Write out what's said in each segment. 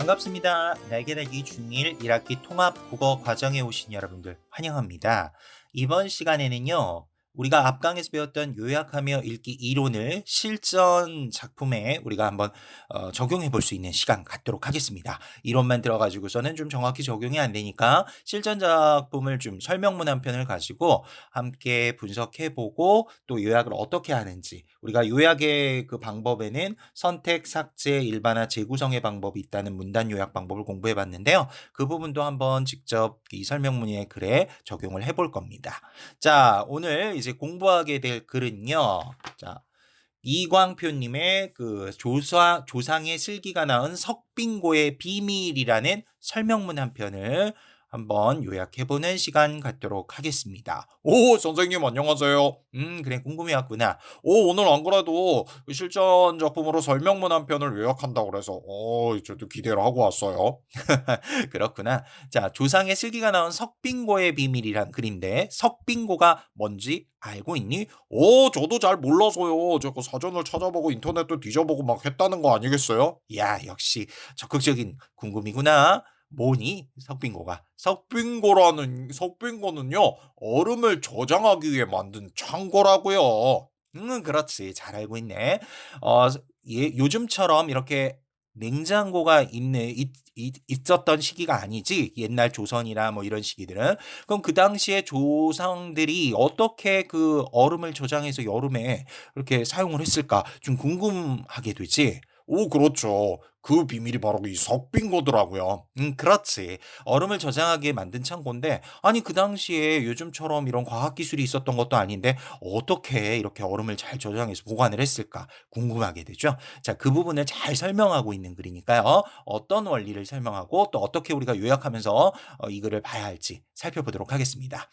반갑습니다. 날개달기 중1 1학기 통합 국어 과정에 오신 여러분들 환영합니다. 이번 시간에는요, 우리가 앞강에서 배웠던 요약하며 읽기 이론을 실전 작품에 우리가 한번 적용해 볼 수 있는 시간 갖도록 하겠습니다. 이론만 들어가지고서는 좀 정확히 적용이 안 되니까 실전 작품을 좀 설명문 한 편을 가지고 함께 분석해 보고 또 요약을 어떻게 하는지, 우리가 요약의 그 방법에는 선택, 삭제, 일반화, 재구성의 방법이 있다는 문단 요약 방법을 공부해 봤는데요. 그 부분도 한번 직접 이 설명문의 글에 적용을 해 볼 겁니다. 자, 오늘 이제 공부하게 될 글은요. 자, 이광표님의 그 조상의 슬기가 낳은 석빙고의 비밀이라는 설명문 한 편을 한번 요약해보는 시간 갖도록 하겠습니다. 오, 선생님 안녕하세요. 그래, 궁금해왔구나. 오늘 안 그래도 실전 작품으로 설명문 한 편을 요약한다고 그래서 저도 기대를 하고 왔어요. 그렇구나. 자, 조상의 슬기가 나온 석빙고의 비밀이란 글인데 석빙고가 뭔지 알고 있니? 저도 잘 몰라서요. 제가 사전을 찾아보고 인터넷도 뒤져보고 막 했다는 거 아니겠어요? 야, 역시 적극적인 궁금이구나. 뭐니? 석빙고가. 석빙고는요, 얼음을 저장하기 위해 만든 창고라고요. 그렇지. 잘 알고 있네. 어, 요즘처럼 이렇게 냉장고가 있었던 시기가 아니지. 옛날 조선이나 뭐 이런 시기들은. 그럼 그 당시에 조상들이 어떻게 그 얼음을 저장해서 여름에 이렇게 사용을 했을까? 좀 궁금하게 되지. 오, 그렇죠. 그 비밀이 바로 이 석빙고더라고요. 그렇지. 얼음을 저장하게 만든 창고인데, 아니, 그 당시에 요즘처럼 이런 과학기술이 있었던 것도 아닌데, 어떻게 이렇게 얼음을 잘 저장해서 보관을 했을까 궁금하게 되죠. 자, 그 부분을 잘 설명하고 있는 글이니까요. 어떤 원리를 설명하고 또 어떻게 우리가 요약하면서 이 글을 봐야 할지 살펴보도록 하겠습니다.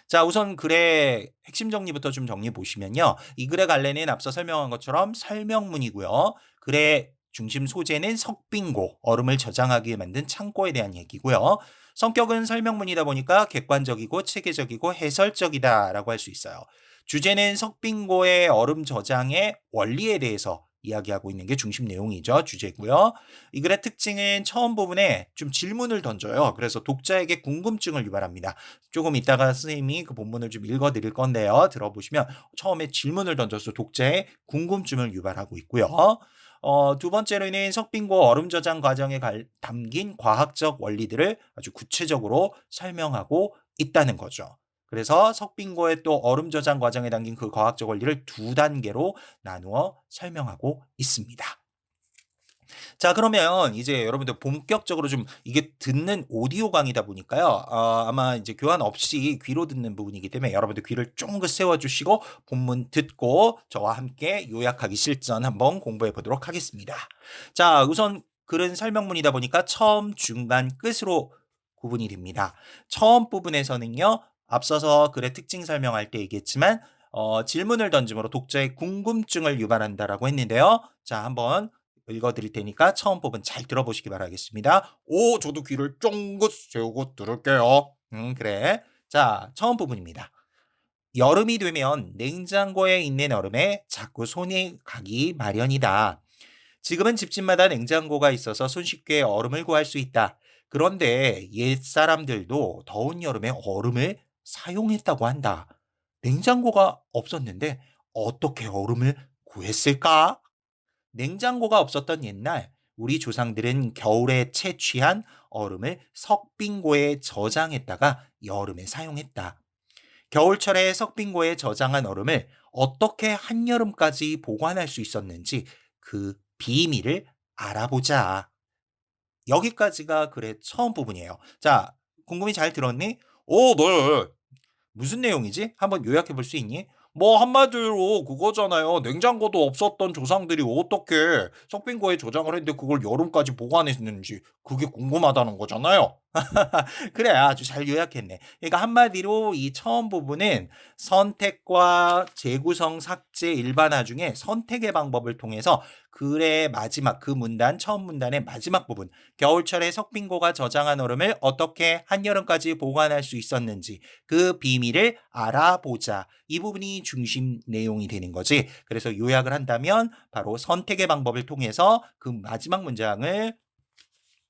자, 우선 글의 핵심 정리부터 좀 정리해 보시면요. 이 글의 갈래는 앞서 설명한 것처럼 설명문이고요. 글의 중심 소재는 석빙고, 얼음을 저장하기 위해 만든 창고에 대한 얘기고요. 성격은 설명문이다 보니까 객관적이고 체계적이고 해설적이다라고 할 수 있어요. 주제는 석빙고의 얼음 저장의 원리에 대해서 이야기하고 있는 게 중심 내용이죠. 주제고요. 이 글의 특징은 처음 부분에 좀 질문을 던져요. 그래서 독자에게 궁금증을 유발합니다. 조금 이따가 선생님이 그 본문을 좀 읽어드릴 건데요. 들어보시면 처음에 질문을 던져서 독자의 궁금증을 유발하고 있고요. 두 번째로는 석빙고 얼음 저장 과정에 담긴 과학적 원리들을 아주 구체적으로 설명하고 있다는 거죠. 그래서 석빙고의 또 얼음 저장 과정에 담긴 그 과학적 원리를 두 단계로 나누어 설명하고 있습니다. 자, 그러면 이제 여러분들 본격적으로 좀 이게 듣는 오디오 강의다 보니까요. 아마 이제 교환 없이 귀로 듣는 부분이기 때문에 여러분들 귀를 쫑긋 세워주시고 본문 듣고 저와 함께 요약하기 실전 한번 공부해 보도록 하겠습니다. 자, 우선 글은 설명문이다 보니까 처음, 중간, 끝으로 구분이 됩니다. 처음 부분에서는요. 앞서서 글의 특징 설명할 때 얘기했지만 질문을 던짐으로 독자의 궁금증을 유발한다라고 했는데요. 자, 한번 읽어드릴 테니까 처음 부분 잘 들어보시기 바라겠습니다. 저도 귀를 쫑긋 세우고 들을게요. 그래. 자, 처음 부분입니다. 여름이 되면 냉장고에 있는 얼음에 자꾸 손이 가기 마련이다. 지금은 집집마다 냉장고가 있어서 손쉽게 얼음을 구할 수 있다. 그런데 옛 사람들도 더운 여름에 얼음을 사용했다고 한다. 냉장고가 없었는데 어떻게 얼음을 구했을까? 냉장고가 없었던 옛날, 우리 조상들은 겨울에 채취한 얼음을 석빙고에 저장했다가 여름에 사용했다. 겨울철에 석빙고에 저장한 얼음을 어떻게 한여름까지 보관할 수 있었는지 그 비밀을 알아보자. 여기까지가 글의 처음 부분이에요. 자, 궁금히 잘 들었니? 네. 무슨 내용이지? 한번 요약해 볼 수 있니? 뭐 한마디로 그거잖아요. 냉장고도 없었던 조상들이 어떻게 석빙고에 저장을 했는데 그걸 여름까지 보관했는지 그게 궁금하다는 거잖아요. 그래, 아주 잘 요약했네. 그러니까 한마디로 이 처음 부분은 선택과 재구성, 삭제, 일반화 중에 선택의 방법을 통해서 글의 마지막 그 문단, 처음 문단의 마지막 부분, 겨울철에 석빙고가 저장한 얼음을 어떻게 한여름까지 보관할 수 있었는지 그 비밀을 알아보자. 이 부분이 중심 내용이 되는 거지. 그래서 요약을 한다면 바로 선택의 방법을 통해서 그 마지막 문장을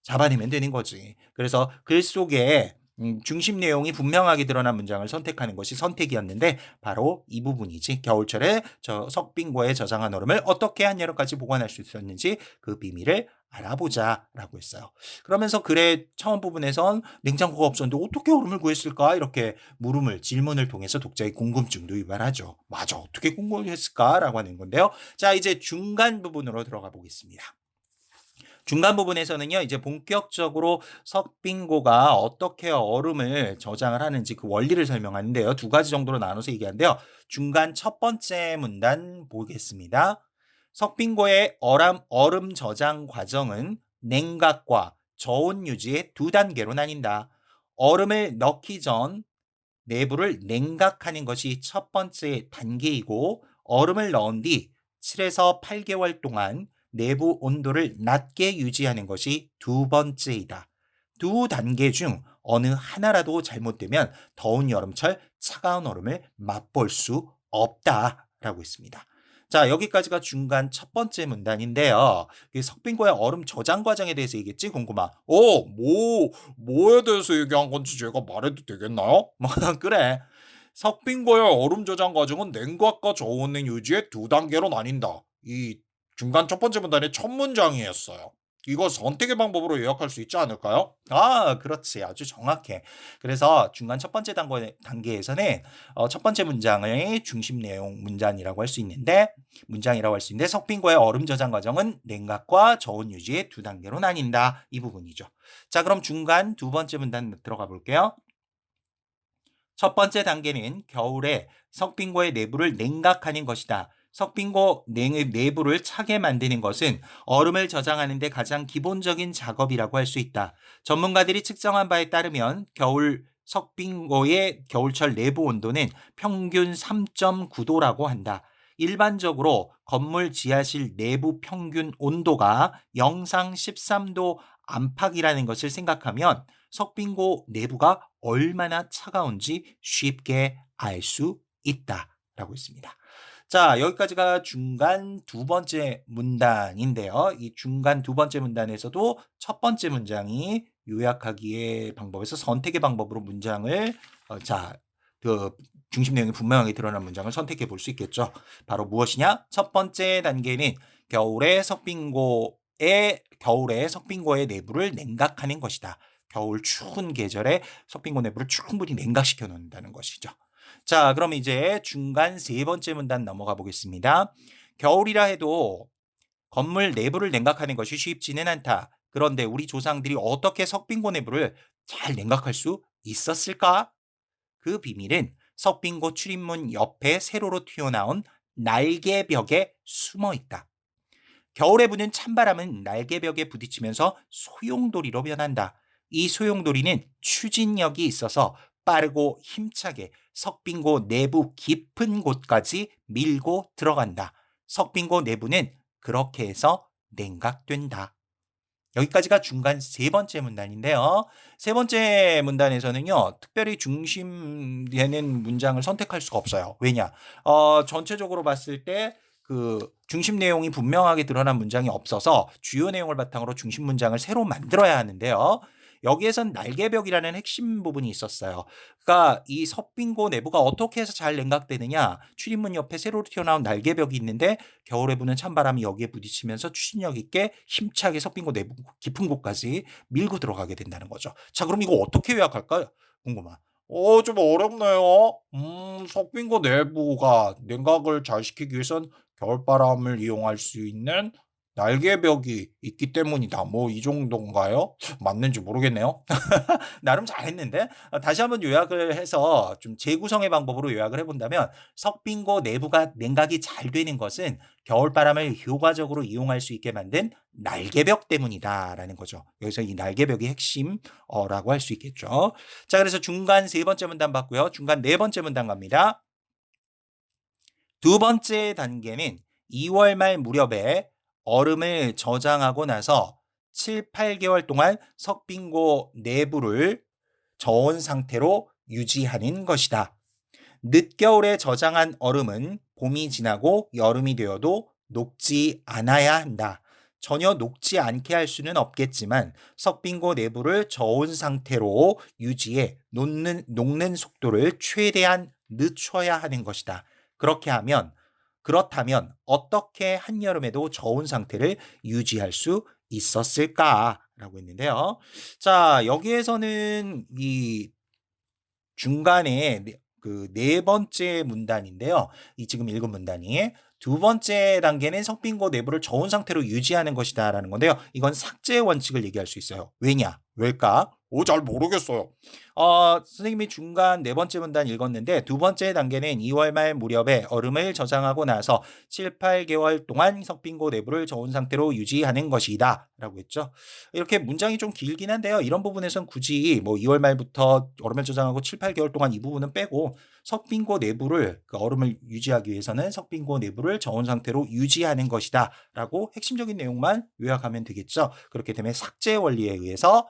잡아내면 되는 거지. 그래서 글 속에 중심 내용이 분명하게 드러난 문장을 선택하는 것이 선택이었는데 바로 이 부분이지. 겨울철에 석빙고에 저장한 얼음을 어떻게 한 여름까지 보관할 수 있었는지 그 비밀을 알아보자 라고 했어요. 그러면서 글의 처음 부분에선 냉장고가 없었는데 어떻게 얼음을 구했을까 이렇게 질문을 통해서 독자의 궁금증도 유발하죠. 맞아, 어떻게 궁금했을까라고 하는 건데요. 자, 이제 중간 부분으로 들어가 보겠습니다. 중간 부분에서는요, 이제 본격적으로 석빙고가 어떻게 얼음을 저장을 하는지 그 원리를 설명하는데요. 두 가지 정도로 나눠서 얘기하는데요. 중간 첫 번째 문단 보겠습니다. 석빙고의 얼음 저장 과정은 냉각과 저온 유지의 두 단계로 나뉜다. 얼음을 넣기 전 내부를 냉각하는 것이 첫 번째 단계이고 얼음을 넣은 뒤 7에서 8개월 동안 내부 온도를 낮게 유지하는 것이 두 번째이다. 두 단계 중 어느 하나라도 잘못되면 더운 여름철 차가운 얼음을 맛볼 수 없다라고 했습니다. 자, 여기까지가 중간 첫 번째 문단인데요. 석빙고의 얼음 저장 과정에 대해서 얘기했지? 궁금하. 뭐에 대해서 얘기한 건지 제가 말해도 되겠나요? 그래. 석빙고의 얼음 저장 과정은 냉각과 저온의 유지의 두 단계로 나뉜다. 이 중간 첫 번째 문단의 첫 문장이었어요. 이거 선택의 방법으로 요약할 수 있지 않을까요? 아, 그렇지. 아주 정확해. 그래서 중간 첫 번째 단계에서는 첫 번째 문장의 중심 내용 문장이라고 할 수 있는데 석빙고의 얼음 저장 과정은 냉각과 저온 유지의 두 단계로 나뉜다. 이 부분이죠. 자, 그럼 중간 두 번째 문단 들어가 볼게요. 첫 번째 단계는 겨울에 석빙고의 내부를 냉각하는 것이다. 석빙고 내부를 차게 만드는 것은 얼음을 저장하는 데 가장 기본적인 작업이라고 할 수 있다. 전문가들이 측정한 바에 따르면 석빙고의 겨울철 내부 온도는 평균 3.9도라고 한다. 일반적으로 건물 지하실 내부 평균 온도가 영상 13도 안팎이라는 것을 생각하면 석빙고 내부가 얼마나 차가운지 쉽게 알 수 있다라고 했습니다. 자, 여기까지가 중간 두 번째 문단인데요. 이 중간 두 번째 문단에서도 첫 번째 문장이 요약하기의 방법에서 선택의 방법으로 문장을 그 중심 내용이 분명하게 드러난 문장을 선택해 볼 수 있겠죠. 바로 무엇이냐? 첫 번째 단계는 겨울에 석빙고의 내부를 냉각하는 것이다. 겨울 추운 계절에 석빙고 내부를 충분히 냉각시켜 놓는다는 것이죠. 자, 그럼 이제 중간 세 번째 문단 넘어가 보겠습니다. 겨울이라 해도 건물 내부를 냉각하는 것이 쉽지는 않다. 그런데 우리 조상들이 어떻게 석빙고 내부를 잘 냉각할 수 있었을까? 그 비밀은 석빙고 출입문 옆에 세로로 튀어나온 날개벽에 숨어 있다. 겨울에 부는 찬바람은 날개벽에 부딪히면서 소용돌이로 변한다. 이 소용돌이는 추진력이 있어서 빠르고 힘차게 석빙고 내부 깊은 곳까지 밀고 들어간다. 석빙고 내부는 그렇게 해서 냉각된다. 여기까지가 중간 세 번째 문단인데요. 세 번째 문단에서는요, 특별히 중심되는 문장을 선택할 수가 없어요. 왜냐? 전체적으로 봤을 때 그 중심 내용이 분명하게 드러난 문장이 없어서 주요 내용을 바탕으로 중심 문장을 새로 만들어야 하는데요. 여기에선 날개벽이라는 핵심 부분이 있었어요. 그러니까 이 석빙고 내부가 어떻게 해서 잘 냉각되느냐? 출입문 옆에 세로로 튀어나온 날개벽이 있는데 겨울에 부는 찬바람이 여기에 부딪히면서 추진력 있게 힘차게 석빙고 내부 깊은 곳까지 밀고 들어가게 된다는 거죠. 자, 그럼 이거 어떻게 요약할까요? 궁금하. 좀 어렵네요. 석빙고 내부가 냉각을 잘 시키기 위해선 겨울바람을 이용할 수 있는 날개벽이 있기 때문이다. 뭐 이 정도인가요? 맞는지 모르겠네요. 나름 잘했는데 다시 한번 요약을 해서 좀 재구성의 방법으로 요약을 해본다면 석빙고 내부가 냉각이 잘 되는 것은 겨울바람을 효과적으로 이용할 수 있게 만든 날개벽 때문이다라는 거죠. 여기서 이 날개벽이 핵심라고 할 수 있겠죠. 자, 그래서 중간 세 번째 문단 봤고요. 중간 네 번째 문단 갑니다. 두 번째 단계는 2월 말 무렵에 얼음을 저장하고 나서 7, 8개월 동안 석빙고 내부를 저온 상태로 유지하는 것이다. 늦겨울에 저장한 얼음은 봄이 지나고 여름이 되어도 녹지 않아야 한다. 전혀 녹지 않게 할 수는 없겠지만 석빙고 내부를 저온 상태로 유지해 녹는 속도를 최대한 늦춰야 하는 것이다. 그렇다면 어떻게 한여름에도 저온 상태를 유지할 수 있었을까라고 했는데요. 자, 여기에서는 이 중간에 그 네 번째 문단인데요. 이 지금 읽은 문단이 두 번째 단계는 석빙고 내부를 저온 상태로 유지하는 것이다라는 건데요. 이건 삭제 원칙을 얘기할 수 있어요. 왜일까? 잘 모르겠어요. 선생님이 중간 네 번째 문단 읽었는데 두 번째 단계는 2월 말 무렵에 얼음을 저장하고 나서 7, 8개월 동안 석빙고 내부를 저온 상태로 유지하는 것이다 라고 했죠. 이렇게 문장이 좀 길긴 한데요. 이런 부분에선 굳이 뭐 2월 말부터 얼음을 저장하고 7, 8개월 동안 이 부분은 빼고 석빙고 내부를 그 얼음을 유지하기 위해서는 석빙고 내부를 저온 상태로 유지하는 것이다 라고 핵심적인 내용만 요약하면 되겠죠. 그렇기 때문에 삭제 원리에 의해서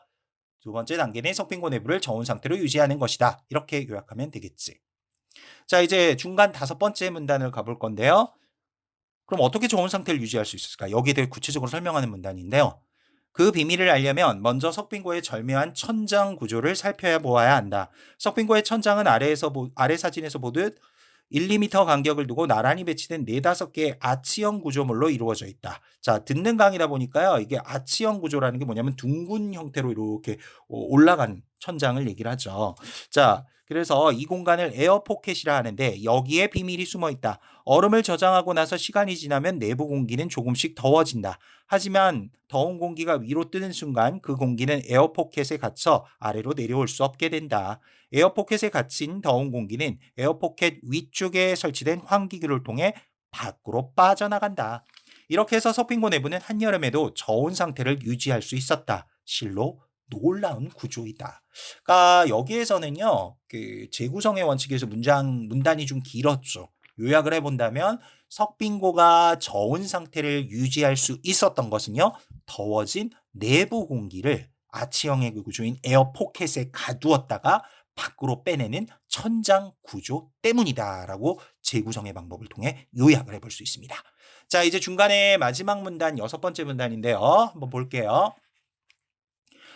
두 번째 단계는 석빙고 내부를 저온 상태로 유지하는 것이다. 이렇게 요약하면 되겠지. 자, 이제 중간 다섯 번째 문단을 가볼 건데요. 그럼 어떻게 저온 상태를 유지할 수 있을까? 여기에 대해 구체적으로 설명하는 문단인데요. 그 비밀을 알려면 먼저 석빙고의 절묘한 천장 구조를 살펴야 보아야 한다. 석빙고의 천장은 아래 사진에서 보듯 1, 2m 간격을 두고 나란히 배치된 4, 5개의 아치형 구조물로 이루어져 있다. 자, 듣는 강의다 보니까요. 이게 아치형 구조라는 게 뭐냐면 둥근 형태로 이렇게 올라간 천장을 얘기를 하죠. 자, 그래서 이 공간을 에어포켓이라 하는데 여기에 비밀이 숨어 있다. 얼음을 저장하고 나서 시간이 지나면 내부 공기는 조금씩 더워진다. 하지만 더운 공기가 위로 뜨는 순간 그 공기는 에어포켓에 갇혀 아래로 내려올 수 없게 된다. 에어포켓에 갇힌 더운 공기는 에어포켓 위쪽에 설치된 환기구를 통해 밖으로 빠져나간다. 이렇게 해서 석빙고 내부는 한여름에도 저온 상태를 유지할 수 있었다. 실로 놀라운 구조이다. 그러니까 여기에서는요, 그 재구성의 원칙에서 문단이 좀 길었죠. 요약을 해본다면 석빙고가 저온 상태를 유지할 수 있었던 것은요, 더워진 내부 공기를 아치형의 그 구조인 에어포켓에 가두었다가 밖으로 빼내는 천장 구조 때문이다라고 재구성의 방법을 통해 요약을 해볼 수 있습니다. 자, 이제 중간에 마지막 문단 여섯 번째 문단인데요. 한번 볼게요.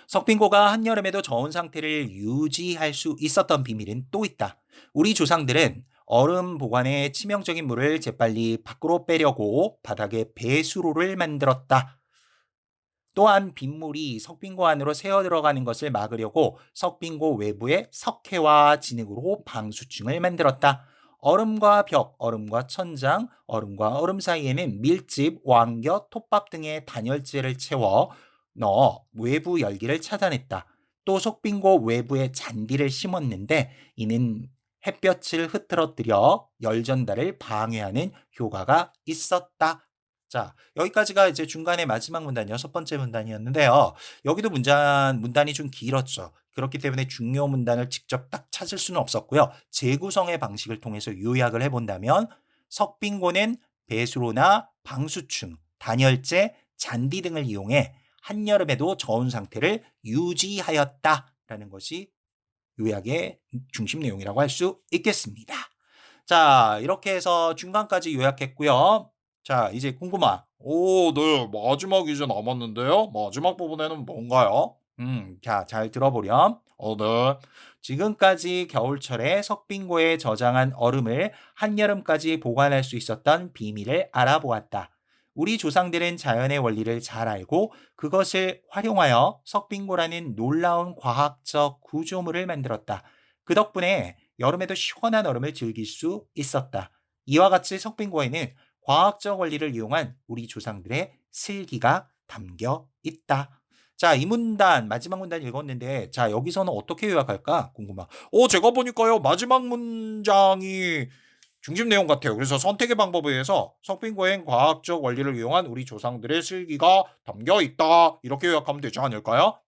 석빙고가 한여름에도 저온 상태를 유지할 수 있었던 비밀은 또 있다. 우리 조상들은 얼음 보관에 치명적인 물을 재빨리 밖으로 빼려고 바닥에 배수로를 만들었다. 또한 빗물이 석빙고 안으로 새어 들어가는 것을 막으려고 석빙고 외부에 석회와 진흙으로 방수층을 만들었다. 얼음과 벽, 얼음과 천장, 얼음과 얼음 사이에는 밀집, 왕겨, 톱밥 등의 단열재를 채워 넣어 외부 열기를 차단했다. 또 석빙고 외부에 잔디를 심었는데 이는 햇볕을 흐트러뜨려 열 전달을 방해하는 효과가 있었다. 자, 여기까지가 이제 중간에 마지막 문단 여섯 번째 문단이었는데요. 여기도 문단이 좀 길었죠. 그렇기 때문에 중요 문단을 직접 딱 찾을 수는 없었고요. 재구성의 방식을 통해서 요약을 해본다면 석빙고는 배수로나 방수층, 단열재, 잔디 등을 이용해 한여름에도 저온 상태를 유지하였다라는 것이 요약의 중심 내용이라고 할 수 있겠습니다. 자, 이렇게 해서 중간까지 요약했고요. 자, 이제 궁금한. 네. 마지막 이제 남았는데요. 마지막 부분에는 뭔가요? 자, 잘 들어보렴. 네. 지금까지 겨울철에 석빙고에 저장한 얼음을 한여름까지 보관할 수 있었던 비밀을 알아보았다. 우리 조상들은 자연의 원리를 잘 알고 그것을 활용하여 석빙고라는 놀라운 과학적 구조물을 만들었다. 그 덕분에 여름에도 시원한 얼음을 즐길 수 있었다. 이와 같이 석빙고에는 과학적 원리를 이용한 우리 조상들의 슬기가 담겨 있다. 자, 이 문단, 마지막 문단 읽었는데, 자, 여기서는 어떻게 요약할까? 궁금하. 제가 보니까요. 마지막 문장이 중심 내용 같아요. 그래서 선택의 방법에 의해서 석빙고엔 과학적 원리를 이용한 우리 조상들의 슬기가 담겨 있다. 이렇게 요약하면 되지 않을까요?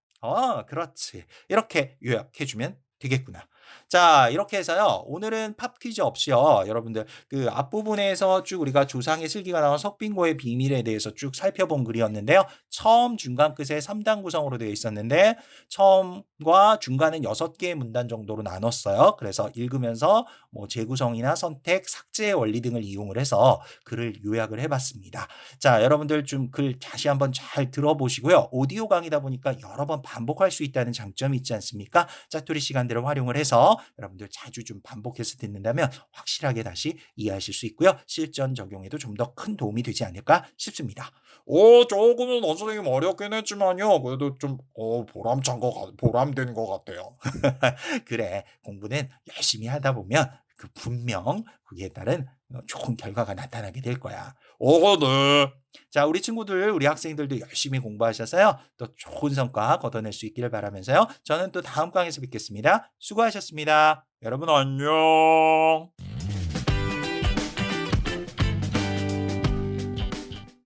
그렇지. 이렇게 요약해주면 되겠구나. 자, 이렇게 해서요. 오늘은 팝 퀴즈 없이요. 여러분들 그 앞부분에서 쭉 우리가 조상의 슬기가 나온 석빙고의 비밀에 대해서 쭉 살펴본 글이었는데요. 처음, 중간, 끝에 3단 구성으로 되어 있었는데 처음과 중간은 6개의 문단 정도로 나눴어요. 그래서 읽으면서 뭐 재구성이나 선택, 삭제의 원리 등을 이용을 해서 글을 요약을 해봤습니다. 자, 여러분들 좀 글 다시 한번 잘 들어보시고요. 오디오 강의다 보니까 여러 번 반복할 수 있다는 장점이 있지 않습니까? 짜투리 시간들을 활용을 해서 여러분들 자주 좀 반복해서 듣는다면 확실하게 다시 이해하실 수 있고요. 실전 적용에도 좀 더 큰 도움이 되지 않을까 싶습니다. 조금은 선생님 어렵긴 했지만요. 그래도 좀 보람된 것 같아요. 그래, 공부는 열심히 하다 보면 그 분명 거기에 따른 좋은 결과가 나타나게 될 거야. 네. 자, 우리 친구들, 우리 학생들도 열심히 공부하셔서요. 또 좋은 성과 거둬낼 수 있기를 바라면서요. 저는 또 다음 강에서 뵙겠습니다. 수고하셨습니다. 여러분 안녕.